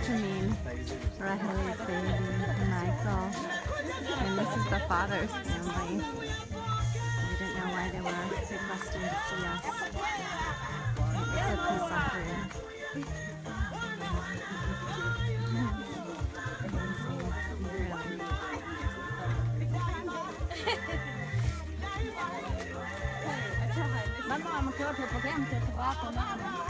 Benjamin, Raheli's baby, Michael, and this is the father's family. We didn't know why they were requesting to see us. It's a peace offering. Mamma, ma che program che trovato, mamma.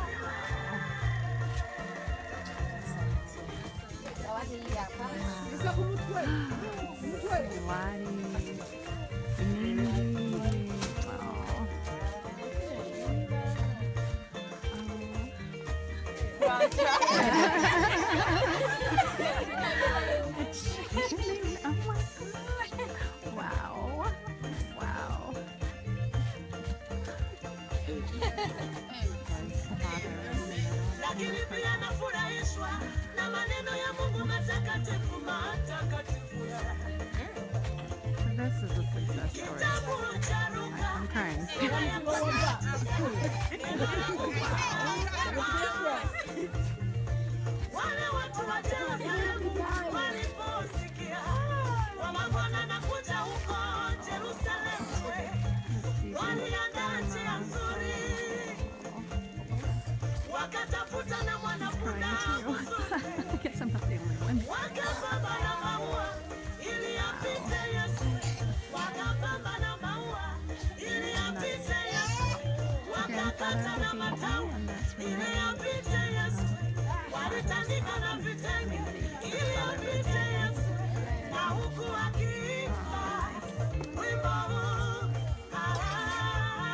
Wow. Wow. Lakini pia nafurahishwa na maneno ya Mungu matakatifu matakatifu. This is a success story. I'm crying. Wale watu wa Yerusalemu waliposikia kwamba Bwana anakuja huko Yerusalemu, waliandaa njia nzuri, wakatafuta na mwanapunda wakapamba na maua ili apite Yesu, wakapamba na maua ili apite Yesu, wakakata na matawi ili apite Yesu, walitandika na